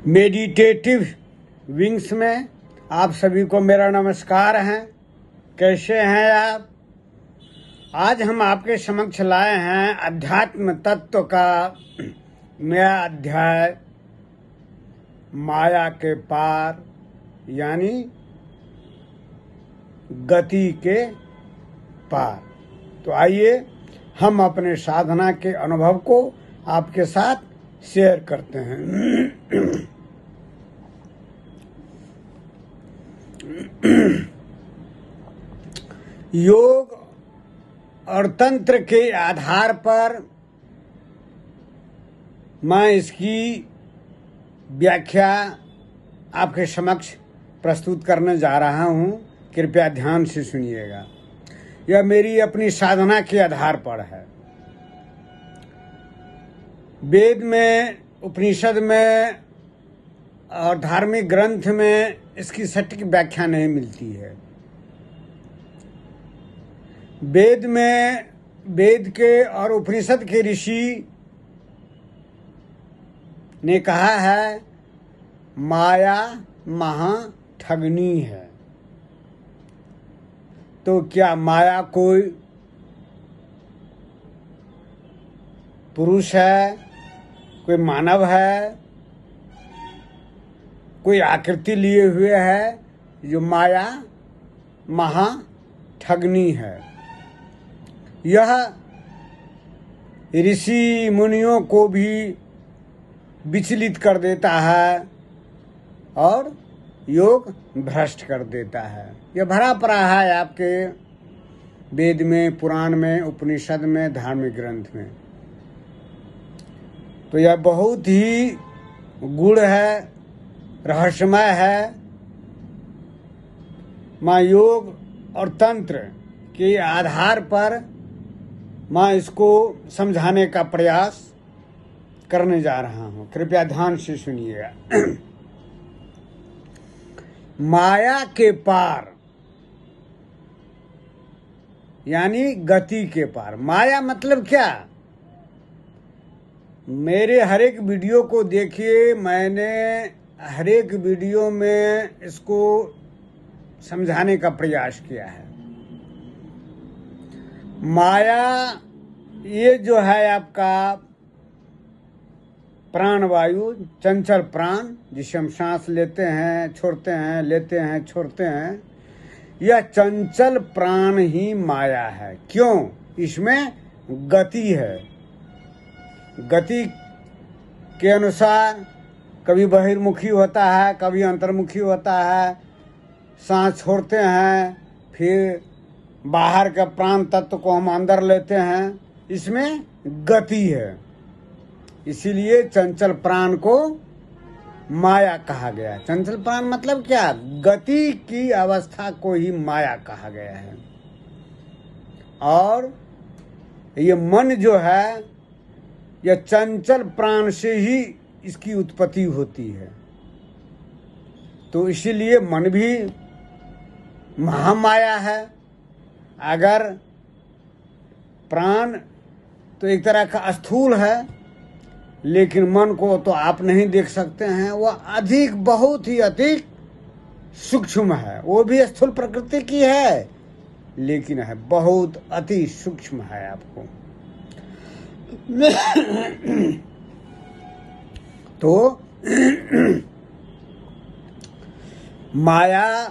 Meditative wings में आप सभी को मेरा नमस्कार है। कैसे हैं आप? आज हम आपके समक्ष लाए हैं अध्यात्म तत्व का नया अध्याय, माया के पार यानी गति के पार। तो आइए हम अपने साधना के अनुभव को आपके साथ शेयर करते हैं। योग और तंत्र के आधार पर मैं इसकी व्याख्या आपके समक्ष प्रस्तुत करने जा रहा हूं। कृपया ध्यान से सुनिएगा। यह मेरी अपनी साधना के आधार पर है। वेद में, उपनिषद में और धार्मिक ग्रंथ में इसकी सटीक व्याख्या नहीं मिलती है। वेद में, वेद के और उपनिषद के ऋषि ने कहा है माया महाठगनी है। तो क्या माया कोई पुरुष है, कोई मानव है, कोई आकृति लिए हुए है जो माया महाठगनी है? यह ऋषि मुनियों को भी विचलित कर देता है और योग भ्रष्ट कर देता है। यह भरा पड़ा है आपके वेद में, पुराण में, उपनिषद में, धार्मिक ग्रंथ में। तो यह बहुत ही गूढ़ है, रहस्यमय है। मैं योग और तंत्र के आधार पर मैं इसको समझाने का प्रयास करने जा रहा हूं। कृपया ध्यान से सुनिएगा। माया के पार यानी गति के पार। माया मतलब क्या? मेरे हर एक वीडियो को देखिए। मैंने हर एक वीडियो में इसको समझाने का प्रयास किया है। माया ये जो है आपका प्राणवायु, चंचल प्राण, जिसे हम सांस लेते हैं, छोड़ते हैं, लेते हैं, छोड़ते हैं, यह चंचल प्राण ही माया है। क्यों? इसमें गति है। गति के अनुसार कभी बहिर्मुखी होता है, कभी अंतर्मुखी होता है। सांस छोड़ते हैं, फिर बाहर का प्राण तत्व को हम अंदर लेते हैं। इसमें गति है। इसीलिए चंचल प्राण को माया कहा गया। चंचल प्राण मतलब क्या? गति की अवस्था को ही माया कहा गया है। और ये मन जो है, यह चंचल प्राण से ही इसकी उत्पत्ति होती है। तो इसीलिए मन भी महामाया है। अगर प्राण तो एक तरह का स्थूल है, लेकिन मन को तो आप नहीं देख सकते हैं। वह अधिक, बहुत ही अधिक सूक्ष्म है। वो भी स्थूल प्रकृति की है, लेकिन है बहुत अति सूक्ष्म है। आपको तो माया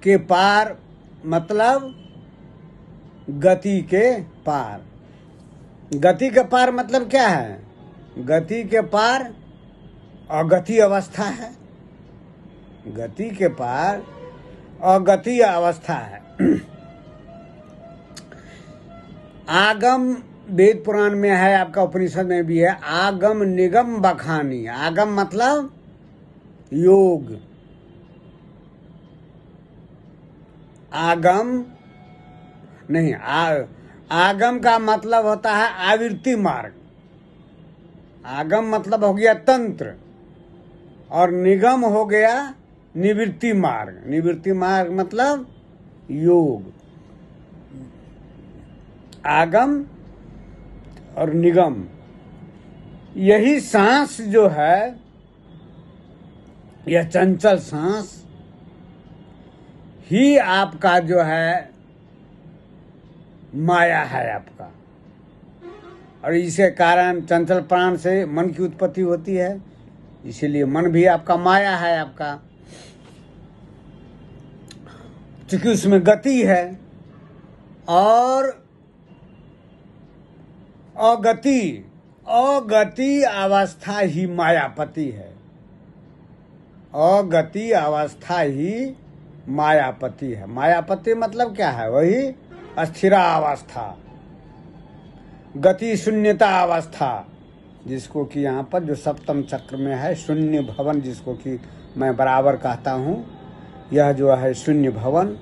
के पार मतलब गति के पार। गति के पार मतलब क्या है? गति के पार अगति अवस्था है। गति के पार अगति अवस्था है। आगम वेद पुराण में है, आपका उपनिषद में भी है। आगम निगम बखानी। आगम मतलब योग। आगम नहीं, आगम का मतलब होता है आवृत्ति मार्ग। आगम मतलब हो गया तंत्र, और निगम हो गया निवृत्ति मार्ग। निवृत्ति मार्ग मतलब योग। आगम और निगम, यही सांस जो है यह चंचल सांस ही आपका जो है माया है आपका। और इसके कारण चंचल प्राण से मन की उत्पत्ति होती है, इसीलिए मन भी आपका माया है आपका, क्योंकि उसमें गति है। और अगति अवस्था ही मायापति है। अगति अवस्था ही मायापति है। मायापति मतलब क्या है? वही अस्थिरावस्था, गति शून्यता अवस्था, जिसको कि यहाँ पर जो सप्तम चक्र में है शून्य भवन, जिसको कि मैं बराबर कहता हूँ, यह जो है शून्य भवन,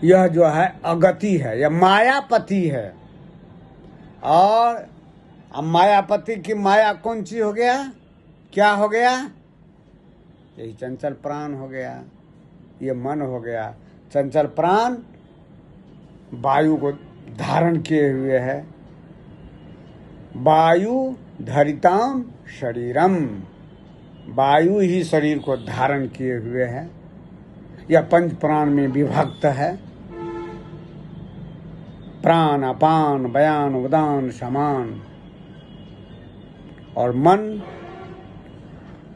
यह जो है अगति है, यह मायापति है। और अब मायापति की माया कौन सी हो गया? क्या हो गया? यही चंचल प्राण हो गया, ये मन हो गया। चंचल प्राण वायु को धारण किए हुए है। वायु धरिताम शरीरम, वायु ही शरीर को धारण किए हुए है। यह पंच प्राण में विभक्त है। प्राण अपान व्यान उदान समान। और मन,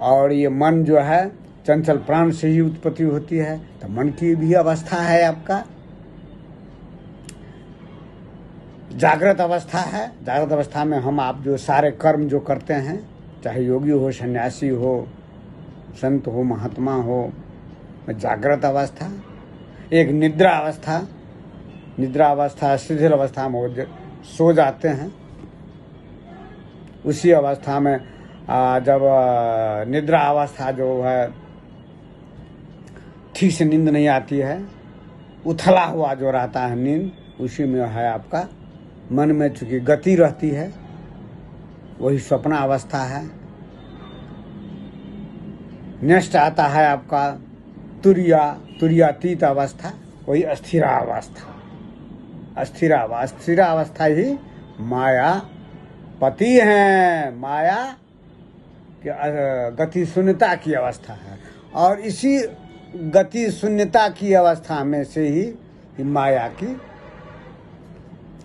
और ये मन जो है चंचल प्राण से ही उत्पत्ति होती है, तो मन की भी अवस्था है आपका। जागृत अवस्था है। जागृत अवस्था में हम आप जो सारे कर्म जो करते हैं, चाहे योगी हो, सन्यासी हो, संत हो, महात्मा हो, जागृत अवस्था। एक निद्रा अवस्था, निद्रा अवस्था शिथिल अवस्था में वो सो जाते हैं। उसी अवस्था में जब निद्रा अवस्था जो है ठीक से नींद नहीं आती है, उथला हुआ जो रहता है नींद, उसी में है आपका मन में चूंकि गति रहती है, वही स्वप्न अवस्था है। नेक्स्ट आता है आपका तुर्यातीत अवस्था, वही अस्थिरावस्था। अस्थिरावस्था ही माया पति है, माया की गति शून्यता की अवस्था है। और इसी गति शून्यता की अवस्था में से ही माया की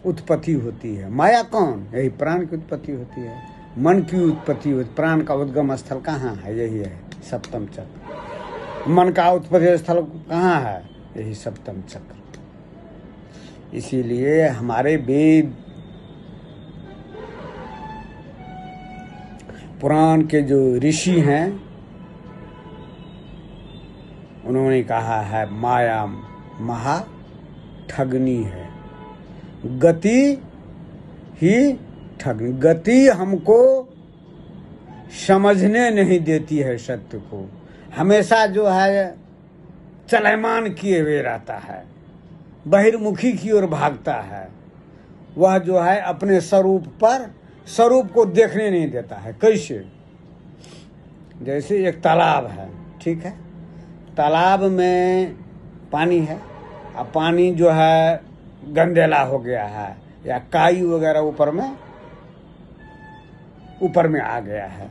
उत्पत्ति होती है। माया कौन? यही प्राण की उत्पत्ति होती है, मन की उत्पत्ति होती। प्राण का उद्गम स्थल कहाँ है? यही है सप्तम चक्र। मन का उत्पत्ति स्थल कहाँ है? यही सप्तम चक्र। इसीलिए हमारे वेद पुराण के जो ऋषि हैं, उन्होंने कहा है माया महा ठगनी है, गति ही ठगनी। गति हमको समझने नहीं देती है सत्य को, हमेशा जो है चलमान किए हुए रहता है, बहिर्मुखी की ओर भागता है। वह जो है अपने स्वरूप को देखने नहीं देता है। कैसे? जैसे एक तालाब है, ठीक है, तालाब में पानी है, अब पानी जो है गंदेला हो गया है, या काई वगैरह ऊपर में आ गया है,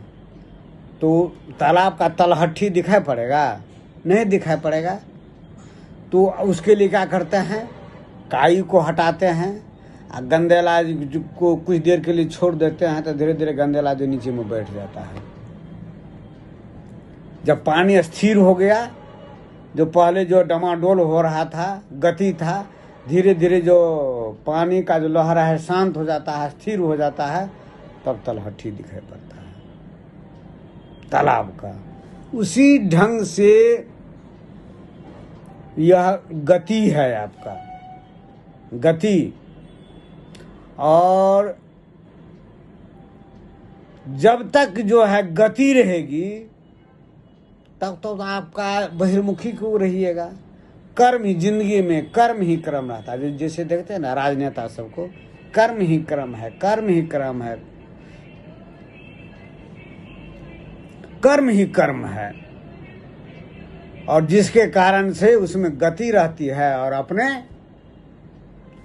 तो तालाब का तलहटी दिखाई पड़ेगा? नहीं दिखाई पड़ेगा। तो उसके लिए क्या करते हैं? काई को हटाते हैं, गंदेला को कुछ देर के लिए छोड़ देते हैं, तो धीरे धीरे गंदेला जो नीचे में बैठ जाता है। जब पानी स्थिर हो गया, जो पहले जो डमाडोल हो रहा था, गति था, धीरे धीरे जो पानी का जो लहरा है शांत हो जाता है, स्थिर हो जाता है, तब तलहटी दिखाई पड़ता है तालाब का। उसी ढंग से यह गति है आपका, गति। और जब तक जो है गति रहेगी, तब तो आपका बहिर्मुखी को रहिएगा। कर्म ही जिंदगी में कर्म ही कर्म रहता है। जैसे देखते हैं ना राजनेता सबको, कर्म ही कर्म है, कर्म ही कर्म है, कर्म ही कर्म है। और जिसके कारण से उसमें गति रहती है, और अपने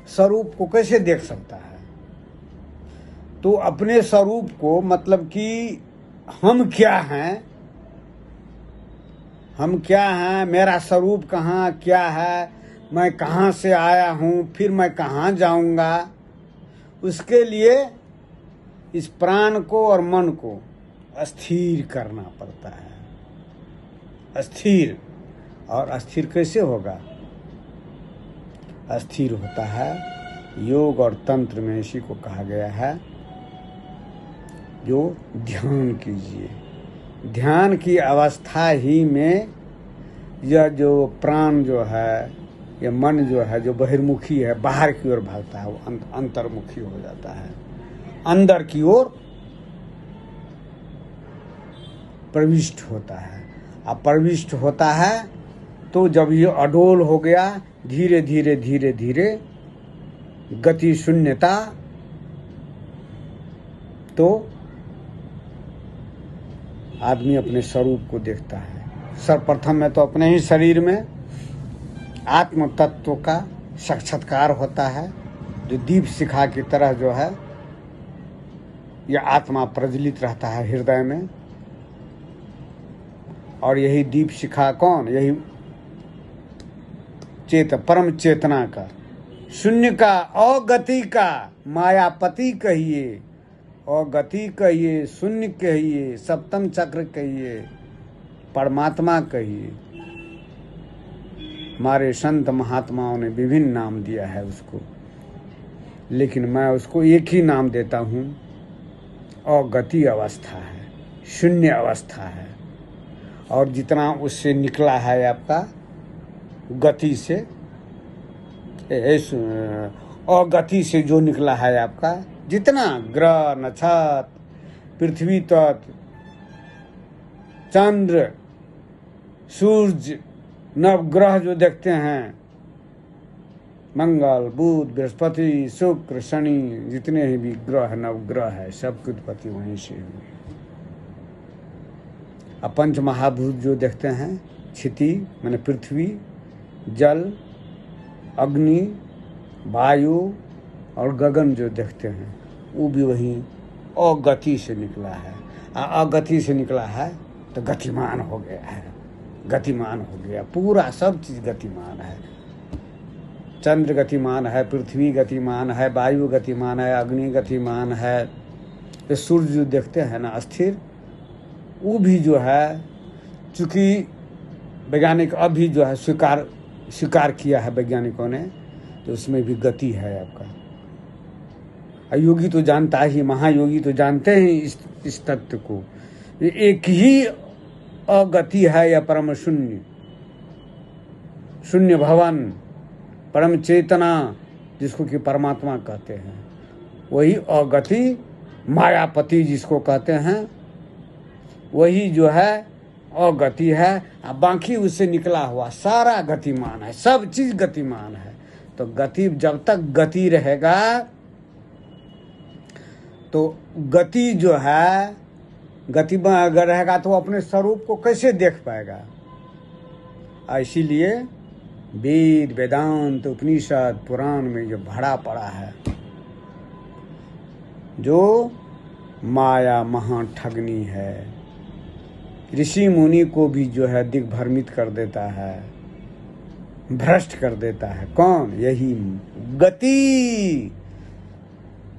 स्वरूप को कैसे देख सकता है? तो अपने स्वरूप को, मतलब कि हम क्या हैं, हम क्या हैं, मेरा स्वरूप कहाँ क्या है, मैं कहाँ से आया हूँ, फिर मैं कहाँ जाऊँगा, उसके लिए इस प्राण को और मन को अस्थिर करना पड़ता है। अस्थिर, और अस्थिर कैसे होगा? अस्थिर होता है योग और तंत्र में, इसी को कहा गया है जो ध्यान कीजिए। ध्यान की अवस्था ही में यह जो प्राण जो है, यह मन जो है, जो बहिर्मुखी है, बाहर की ओर भागता है, वो अंतर्मुखी हो जाता है, अंदर की ओर प्रविष्ट होता है। अब प्रविष्ट होता है तो जब ये अडोल हो गया, धीरे धीरे धीरे धीरे गति शून्यता, तो आदमी अपने स्वरूप को देखता है। सर्वप्रथम में तो अपने ही शरीर में आत्म तत्व का साक्षात्कार होता है, जो दीप शिखा की तरह जो है यह आत्मा प्रज्वलित रहता है हृदय में। और यही दीप शिखा कौन? यही परम चेतना का, शून्य का, अगति का, मायापति कहिए, अगति कहिए, शून्य कहिए, सप्तम चक्र कहिए, परमात्मा कहिए। हमारे संत महात्माओं ने विभिन्न नाम दिया है उसको, लेकिन मैं उसको एक ही नाम देता हूँ, अगति अवस्था है, शून्य अवस्था है। और जितना उससे निकला है आपका गति से, अगति से जो निकला है आपका, जितना ग्रह, नक्षत्र, पृथ्वी तत्व, चंद्र, सूर्य, नवग्रह जो देखते हैं, मंगल, बुध, बृहस्पति, शुक्र, शनि, जितने ही भी ग्रह नवग्रह है, सबकी उत्पत्ति वहीं से हुई। अब पंच महाभूत जो देखते हैं, क्षिति माने पृथ्वी, जल, अग्नि, वायु और गगन जो देखते हैं, वो भी वही अगति से निकला है। अगति से निकला है तो गतिमान हो गया है, गतिमान हो गया, पूरा सब चीज गतिमान है। चंद्र गतिमान है, पृथ्वी गतिमान है, वायु गतिमान है, अग्नि गतिमान है। तो सूर्य जो देखते हैं ना अस्थिर, वो भी जो है, चूंकि वैज्ञानिक अभी जो है स्वीकार किया है वैज्ञानिकों ने, तो उसमें भी गति है आपका। योगी तो जानता ही, महायोगी तो जानते हैं इस तत्व को। एक ही अगति है या परम शून्य, शून्य भवन, परम चेतना, जिसको कि परमात्मा कहते हैं, वही अगति, मायापति जिसको कहते हैं, वही जो है अगति है। बाकी उससे निकला हुआ सारा गतिमान है, सब चीज गतिमान है। तो गति, जब तक गति रहेगा तो गति जो है, गति में अगर रहेगा तो अपने स्वरूप को कैसे देख पाएगा? इसीलिए वेद, वेदांत, उपनिषद, पुराण में जो भरा पड़ा है, जो माया महाठगनी है, ऋषि मुनि को भी जो है दिग्भ्रमित कर देता है, भ्रष्ट कर देता है। कौन? यही गति।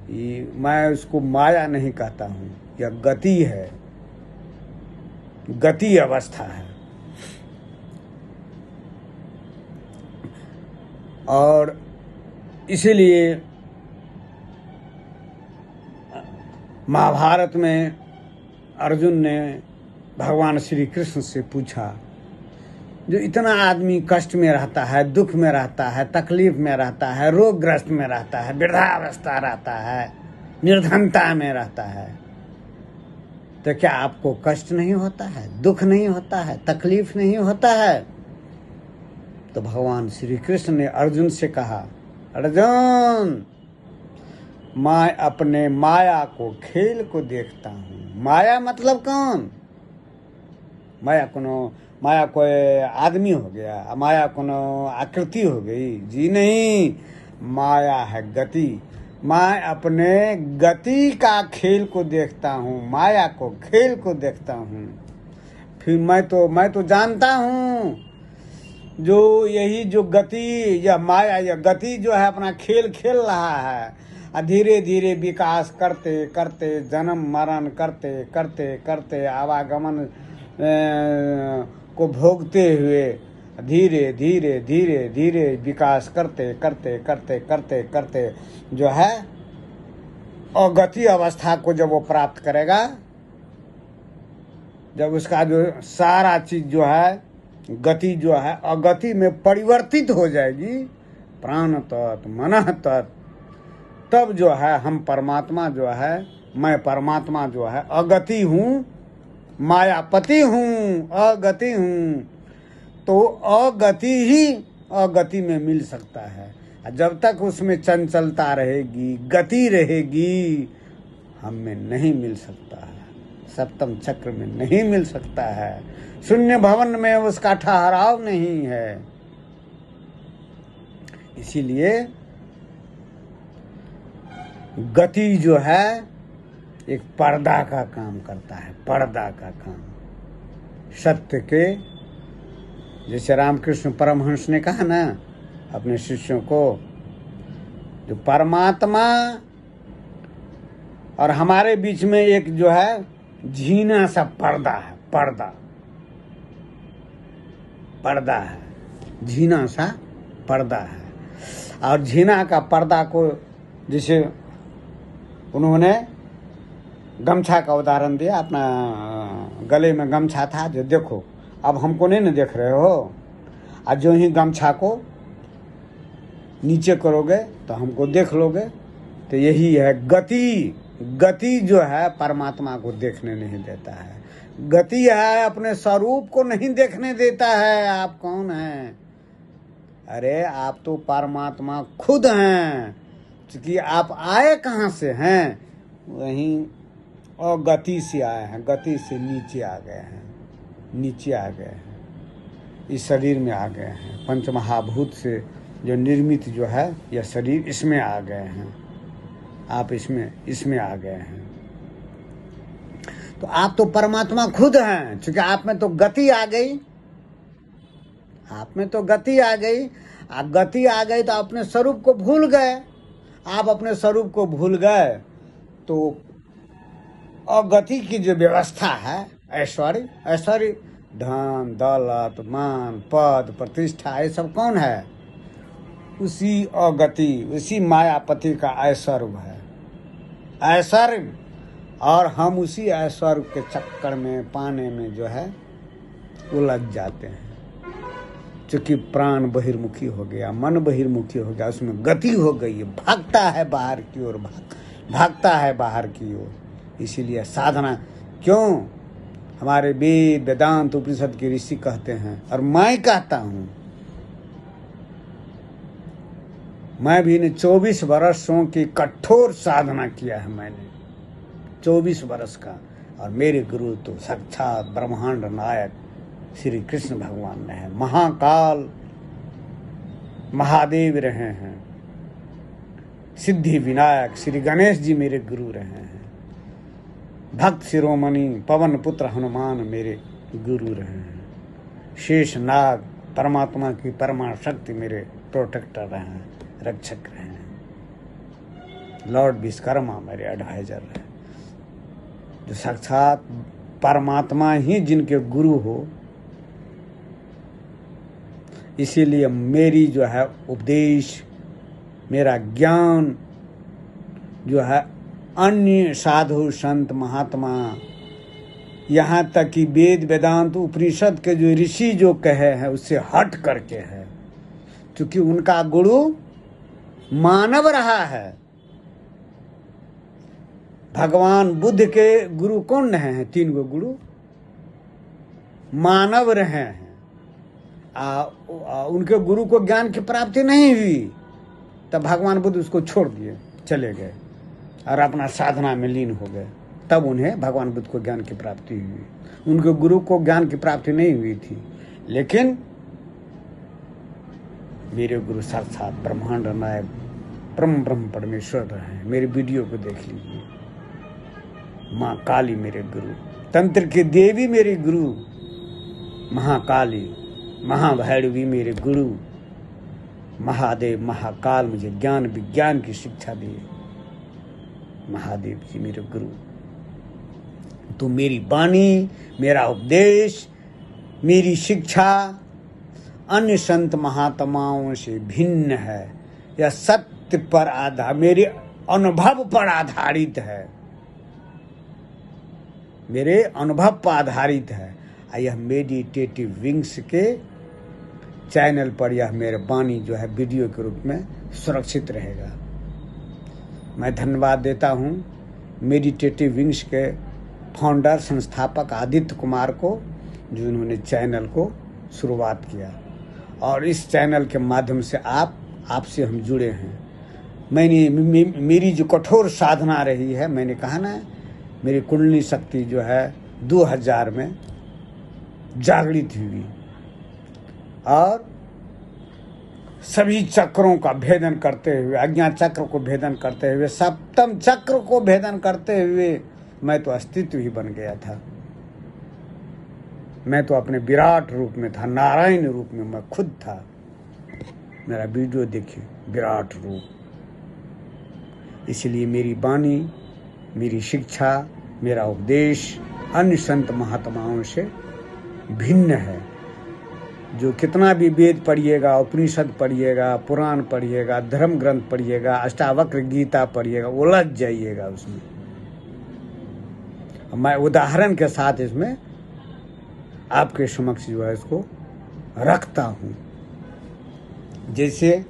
मैं उसको माया नहीं कहता हूँ, यह गति है, गति अवस्था है। और इसीलिए महाभारत में अर्जुन ने भगवान श्री कृष्ण से पूछा, जो इतना आदमी कष्ट में रहता है, दुख में रहता है, तकलीफ में रहता है, रोगग्रस्त में रहता है, वृद्धावस्था रहता है, निर्धनता में रहता है, तो क्या आपको कष्ट नहीं होता है, दुख नहीं होता है, तकलीफ नहीं होता है? तो भगवान श्री कृष्ण ने अर्जुन से कहा, अर्जुन, मैं अपने माया को, खेल को देखता हूँ। माया मतलब कौन? माया कोई आदमी हो गया, माया कोनो आकृति हो गई? जी नहीं, माया है गति। मैं अपने गति का खेल को देखता हूँ, माया को, खेल को देखता हूँ। फिर मैं तो जानता हूँ जो यही जो गति या माया या गति जो है अपना खेल खेल रहा है, धीरे धीरे विकास करते करते जन्म मरण करते करते करते आवागमन को भोगते हुए धीरे धीरे धीरे धीरे विकास करते करते करते करते करते जो है अगति अवस्था को जब वो प्राप्त करेगा, जब उसका जो सारा चीज जो है गति जो है अगति में परिवर्तित हो जाएगी, प्राण तत्व मन तत्व, तब जो है हम परमात्मा जो है, मैं परमात्मा जो है अगति हूँ, मायापति हूँ, अगति हूँ। तो अगति ही अगति में मिल सकता है। जब तक उसमें चंचलता रहेगी, गति रहेगी, हमें नहीं मिल सकता है, सप्तम चक्र में नहीं मिल सकता है, शून्य भवन में उसका ठहराव नहीं है। इसीलिए गति जो है एक पर्दा का काम करता है, पर्दा का काम। सत्य के, जैसे रामकृष्ण परमहंस ने कहा ना अपने शिष्यों को, जो परमात्मा और हमारे बीच में एक जो है झीना सा पर्दा है, पर्दा है, झीना सा पर्दा है। और झीना का पर्दा को जैसे उन्होंने गमछा का उदाहरण दिया, अपना गले में गमछा था, जो देखो अब हमको नहीं न देख रहे हो, आज जो ही गमछा को नीचे करोगे तो हमको देख लोगे। तो यही है गति। गति जो है परमात्मा को देखने नहीं देता है, गति है अपने स्वरूप को नहीं देखने देता है। आप कौन हैं? अरे आप तो परमात्मा खुद हैं, क्योंकि आप आए कहाँ से हैं? वहीं अगति से आए हैं, गति से नीचे आ गए हैं, नीचे आ गए हैं, इस शरीर में आ गए हैं। पंचमहाभूत से जो निर्मित जो है यह शरीर, इसमें आ गए हैं आप, इसमें आ गए हैं। तो आप तो परमात्मा खुद हैं, क्योंकि आप में तो गति आ गई, आप में तो गति आ गई। आप गति आ गई तो अपने स्वरूप को भूल गए। आप अपने स्वरूप को भूल गए तो अगति की जो व्यवस्था है, ऐश्वर्य, धन दौलत मान पद प्रतिष्ठा, ये सब कौन है? उसी अगति, उसी मायापति का ऐश्वर्य है, ऐश्वर्य। और हम उसी ऐश्वर्य के चक्कर में पाने में जो है उलझ जाते हैं, क्योंकि प्राण बहिर्मुखी हो गया, मन बहिर्मुखी हो गया, उसमें गति हो गई, भागता है बाहर की ओर, भागता है बाहर की ओर। इसीलिए साधना, क्यों हमारे वेद वेदांत उपनिषद के ऋषि कहते हैं, और मैं कहता हूँ, मैं भी ने 24 वर्षों की कठोर साधना किया है मैंने, 24 वर्ष का। और मेरे गुरु तो साक्षात ब्रह्मांड नायक श्री कृष्ण भगवान ने है, महाकाल महादेव रहे हैं, सिद्धि विनायक श्री गणेश जी मेरे गुरु रहे हैं, भक्त शिरोमणि पवन पुत्र हनुमान मेरे गुरु रहे हैं, शेष नाग परमात्मा की परमा शक्ति मेरे प्रोटेक्टर रहे हैं, रक्षक रहे हैं, लॉर्ड विश्वकर्मा मेरे एडवाइजर रहे, जो साक्षात परमात्मा ही जिनके गुरु हो। इसीलिए मेरी जो है उपदेश, मेरा ज्ञान जो है अन्य साधु संत महात्मा, यहाँ तक कि वेद वेदांत उपनिषद के जो ऋषि जो कहे हैं उससे हट करके है, क्योंकि उनका गुरु मानव रहा है। भगवान बुद्ध के गुरु कौन रहे हैं? 3 गो गुरु मानव रहे हैं। उनके गुरु को ज्ञान की प्राप्ति नहीं हुई, तब भगवान बुद्ध उसको छोड़ दिए, चले गए और अपना साधना में लीन हो गए। तब उन्हें भगवान बुद्ध को ज्ञान की प्राप्ति हुई। उनके गुरु को ज्ञान की प्राप्ति नहीं हुई थी, लेकिन मेरे गुरु साक्षात ब्रह्मांड नायक ब्रह्म परमेश्वर रहे हैं। मेरी वीडियो को देख लीजिए। माँ काली मेरे गुरु, तंत्र की देवी मेरे गुरु, महाकाली महाभैरवी मेरे गुरु, महादेव महाकाल मुझे ज्ञान विज्ञान की शिक्षा दिए। महादेव जी मेरे गुरु, तो मेरी वाणी, मेरा उपदेश, मेरी शिक्षा अन्य संत महात्माओं से भिन्न है। यह सत्य पर आधार, मेरे अनुभव पर आधारित है, मेरे अनुभव पर आधारित है। यह मेडिटेटिव विंग्स के चैनल पर यह मेरे वाणी जो है वीडियो के रूप में सुरक्षित रहेगा। मैं धन्यवाद देता हूँ मेडिटेटिव विंग्स के फाउंडर संस्थापक आदित्य कुमार को, जो इन्होंने चैनल को शुरुआत किया, और इस चैनल के माध्यम से आपसे हम जुड़े हैं। मेरी जो कठोर साधना रही है, मैंने कहा ना, मेरी कुंडली शक्ति जो है 2000 में जागृत हुई और सभी चक्रों का भेदन करते हुए, अज्ञा चक्र को भेदन करते हुए, सप्तम चक्र को भेदन करते हुए मैं तो अस्तित्व ही बन गया था। मैं तो अपने विराट रूप में था, नारायण रूप में मैं खुद था। मेरा वीडियो देखिए, विराट रूप। इसलिए मेरी वाणी, मेरी शिक्षा, मेरा उपदेश अन्य संत महात्माओं से भिन्न है। जो कितना भी वेद पढ़िएगा, उपनिषद पढ़िएगा, पुराण पढ़िएगा, धर्म ग्रंथ पढ़िएगा, अष्टावक्र गीता पढ़िएगा, उलझ जाइएगा उसमें। मैं उदाहरण के साथ इसमें आपके समक्ष जो है इसको रखता हूं। जैसे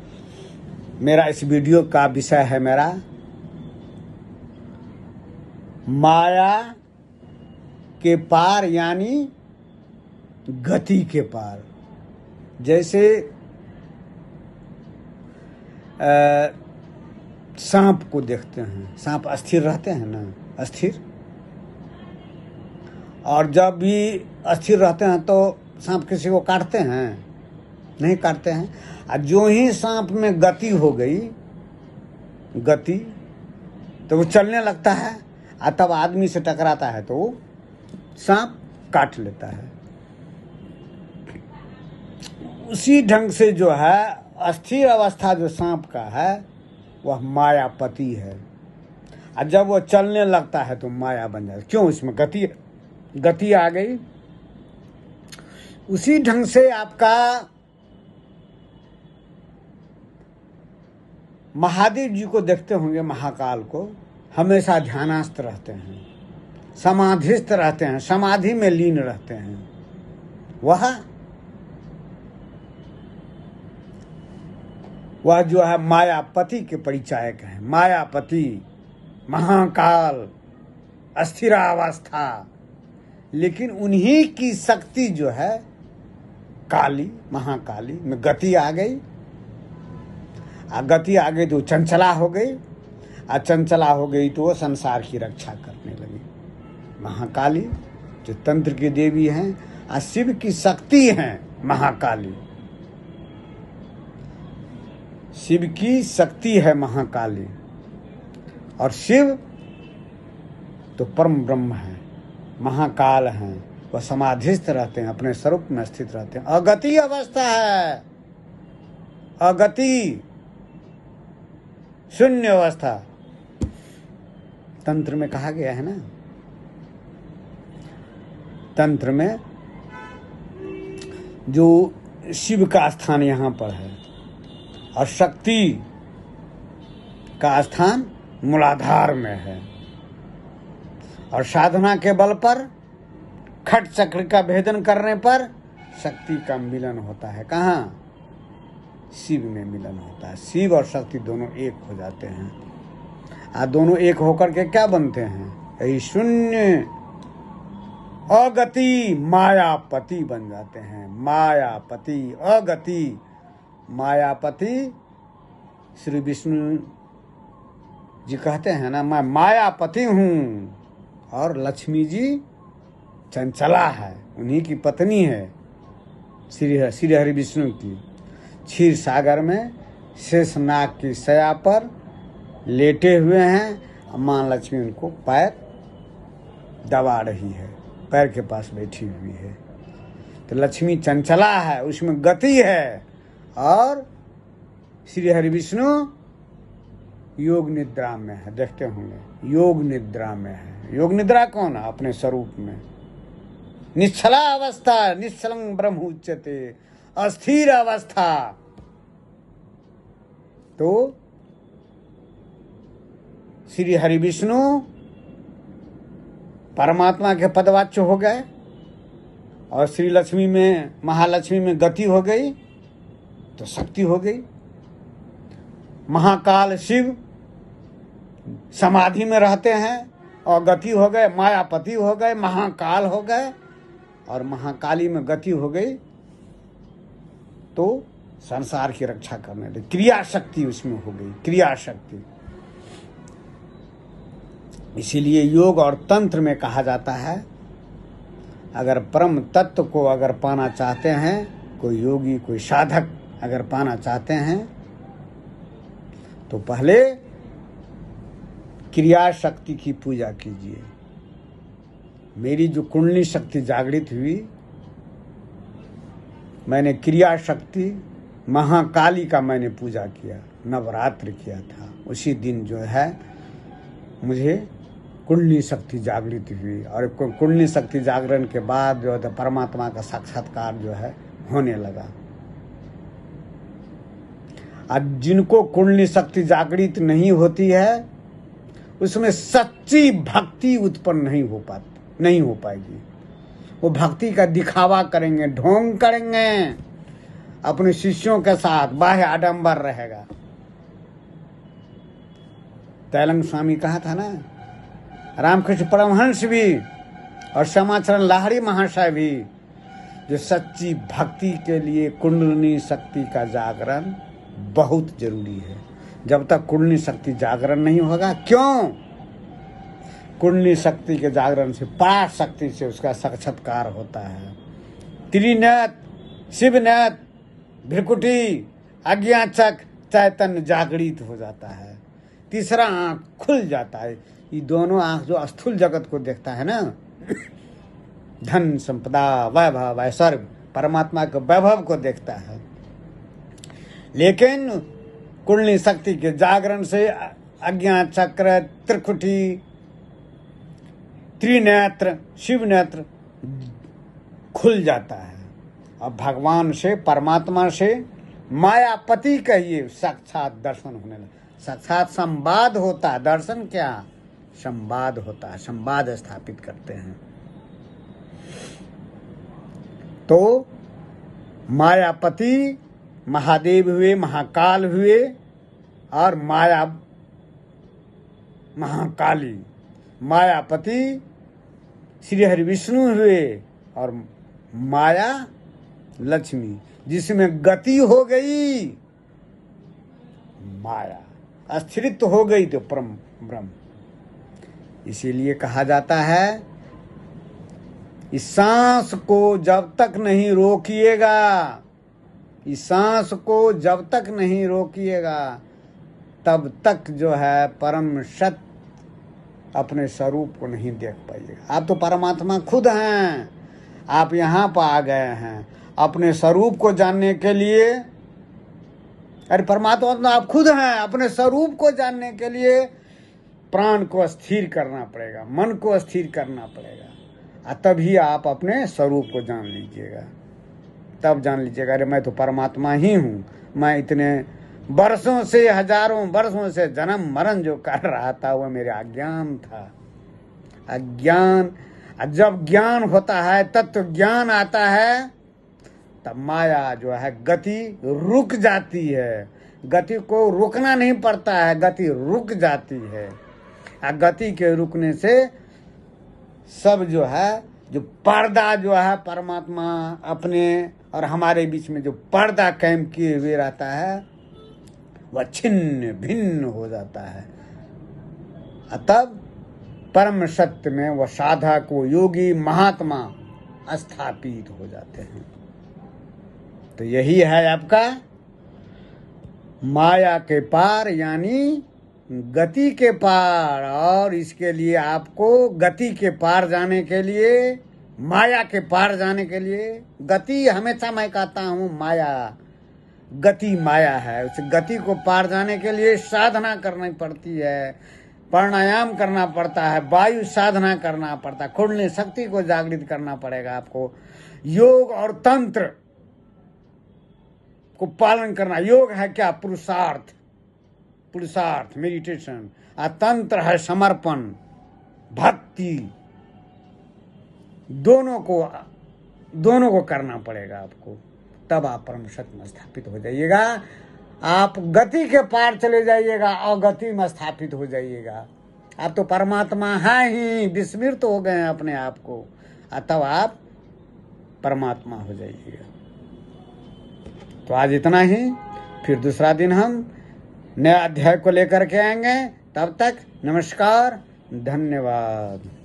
मेरा इस वीडियो का विषय है मेरा माया के पार, यानी गति के पार। जैसे सांप को देखते हैं, सांप अस्थिर रहते हैं ना, अस्थिर, और जब भी अस्थिर रहते हैं तो सांप किसी को काटते हैं? नहीं काटते हैं। और जो ही सांप में गति हो गई, गति, तो वो चलने लगता है, और तब आदमी से टकराता है तो वो सांप काट लेता है। उसी ढंग से जो है अस्थिर अवस्था जो सांप का है वह मायापति है, और जब वो चलने लगता है तो माया बन जाता है। क्यों? इसमें गति आ गई। उसी ढंग से आपका महादेव जी को देखते होंगे, महाकाल को, हमेशा ध्यानस्थ रहते हैं, समाधिस्थ रहते हैं, समाधि में लीन रहते हैं। वह जो है मायापति के परिचायक हैं। मायापति, महाकाल, अस्थिरावस्था। लेकिन उन्हीं की शक्ति जो है काली, महाकाली में गति आ गई, गति आ गई तो चंचला हो गई, और चंचला हो गई तो वो संसार की रक्षा करने लगी। महाकाली जो तंत्र की देवी हैं, और शिव की शक्ति हैं महाकाली। शिव की शक्ति है महाकाली, और शिव तो परम ब्रह्म है, महाकाल हैं। वह समाधिस्थ रहते हैं, अपने स्वरूप में स्थित रहते हैं। अगति अवस्था है, अगति, शून्य अवस्था तंत्र में कहा गया है ना। तंत्र में जो शिव का स्थान यहाँ पर है, और शक्ति का स्थान मूलाधार में है, और साधना के बल पर खट चक्र का भेदन करने पर शक्ति का मिलन होता है। कहाँ? शिव में मिलन होता है। शिव और शक्ति दोनों एक हो जाते हैं, दोनों एक होकर के क्या बनते हैं? यही शून्य अगति मायापति बन जाते हैं। मायापति, अगति, मायापति। श्री विष्णु जी कहते हैं ना, मैं मायापति हूँ, और लक्ष्मी जी चंचला है, उन्हीं की पत्नी है, श्री हरि विष्णु की। क्षीर सागर में शेषनाग की शया पर लेटे हुए हैं, माँ लक्ष्मी उनको पैर दबा रही है, पैर के पास बैठी हुई है। तो लक्ष्मी चंचला है, उसमें गति है, और श्री हरि विष्णु योग निद्रा में है। देखते होंगे योग निद्रा में है। योग निद्रा कौन है? अपने स्वरूप में। निश्चला अवस्था, निश्चलं ब्रह्म उच्यते, अस्थिर अवस्था। तो श्री हरि विष्णु परमात्मा के पदवाच्य हो गए, और श्री लक्ष्मी में, महालक्ष्मी में गति हो गई तो शक्ति हो गई। महाकाल शिव समाधि में रहते हैं और गति हो गए, मायापति हो गए, महाकाल हो गए, और महाकाली में गति हो गई तो संसार की रक्षा करने लगी। क्रिया शक्ति उसमें हो गई, क्रिया शक्ति। इसीलिए योग और तंत्र में कहा जाता है, अगर परम तत्व को अगर पाना चाहते हैं, कोई योगी, कोई साधक अगर पाना चाहते हैं, तो पहले क्रिया शक्ति की पूजा कीजिए। मेरी जो कुंडली शक्ति जागृत हुई, मैंने क्रिया शक्ति महाकाली का मैंने पूजा किया, नवरात्र किया था। उसी दिन जो है मुझे कुंडली शक्ति जागृत हुई, और कुंडली शक्ति जागरण के बाद जो है परमात्मा का साक्षात्कार जो है होने लगा। आज जिनको कुंडली शक्ति जागृत नहीं होती है, उसमें सच्ची भक्ति उत्पन्न नहीं हो पाएगी। वो भक्ति का दिखावा करेंगे, ढोंग करेंगे, अपने शिष्यों के साथ बाह्य आडंबर रहेगा। तैलंग स्वामी कहा था ना, रामकृष्ण परमहंस भी और श्यामाचरण लाहिड़ी महाशय भी, जो सच्ची भक्ति के लिए कुंडलिनी शक्ति का जागरण बहुत जरूरी है। जब तक कुंडलिनी शक्ति जागरण नहीं होगा, क्यों? कुंडलिनी शक्ति के जागरण से पराशक्ति शक्ति से उसका साक्षात्कार होता है। त्रिनेत्र, शिवनेत्र, भ्रिकुटी, आज्ञाचक, चैतन्य जागृत हो जाता है। तीसरा आंख खुल जाता है। ये दोनों आंख जो स्थूल जगत को देखता है ना, धन संपदा, वैभव, ऐश्वर्य, परमात्मा के वैभव को देखता है। लेकिन कुंडलिनी शक्ति के जागरण से अज्ञा चक्र, त्रिकुटी, त्रिनेत्र, शिव नेत्र खुल जाता है, और भगवान से, परमात्मा से, मायापति का ये साक्षात दर्शन होने लगा। साक्षात संवाद होता है। दर्शन क्या? संवाद होता है, संवाद स्थापित करते हैं। तो मायापति महादेव हुए, महाकाल हुए, और माया महाकाली। मायापति श्री हरि विष्णु हुए, और माया लक्ष्मी, जिसमें गति हो गई, माया अस्थिरित्व हो गई तो परम ब्रह्म। इसीलिए कहा जाता है, इस सांस को जब तक नहीं रोकिएगा, इस सांस को जब तक नहीं रोकिएगा, तब तक जो है परम सत्य अपने स्वरूप को नहीं देख पाइएगा। आप तो परमात्मा खुद हैं, आप यहाँ पर आ गए हैं अपने स्वरूप को जानने के लिए। अरे परमात्मा तो आप खुद हैं। अपने स्वरूप को जानने के लिए प्राण को स्थिर करना पड़ेगा, मन को स्थिर करना पड़ेगा, तभी आप अपने स्वरूप को जान लीजिएगा। तब जान लीजिएगा, अरे मैं तो परमात्मा ही हूँ। मैं इतने वर्षों से, हजारों वर्षों से जन्म मरण जो कर रहा था, वह मेरे अज्ञान था। अज्ञान, जब ज्ञान होता है, तत्व ज्ञान आता है, तब माया जो है गति रुक जाती है। गति को रुकना नहीं पड़ता है, गति रुक जाती है। गति के रुकने से सब जो है, जो पर्दा जो है परमात्मा अपने और हमारे बीच में जो पर्दा कायम किए हुए रहता है, वह छिन्न भिन्न हो जाता है। तब परम सत्य में वह साधक, वो योगी, महात्मा स्थापित हो जाते हैं। तो यही है आपका माया के पार, यानी गति के पार। और इसके लिए आपको गति के पार जाने के लिए माया के पार जाने के लिए गति, हमेशा मैं कहता हूं माया, गति माया है। उस गति को पार जाने के लिए साधना करनी पड़ती है, प्राणायाम करना पड़ता है, वायु साधना करना पड़ता है, कुंडलिनी शक्ति को जागृत करना पड़ेगा आपको। योग और तंत्र को पालन करना। योग है क्या? पुरुषार्थ, पुरुषार्थ मेडिटेशन, और तंत्र है समर्पण, भक्ति। दोनों को करना पड़ेगा आपको, तब आप परम सत्य में स्थापित हो जाइएगा। आप गति के पार चले जाइएगा और गति में स्थापित हो जाइएगा। आप तो परमात्मा हैं ही, विस्मृत हो गए हैं अपने आप को, तब आप परमात्मा हो जाइएगा। तो आज इतना ही, फिर दूसरा दिन हम नया अध्याय को लेकर के आएंगे। तब तक नमस्कार, धन्यवाद।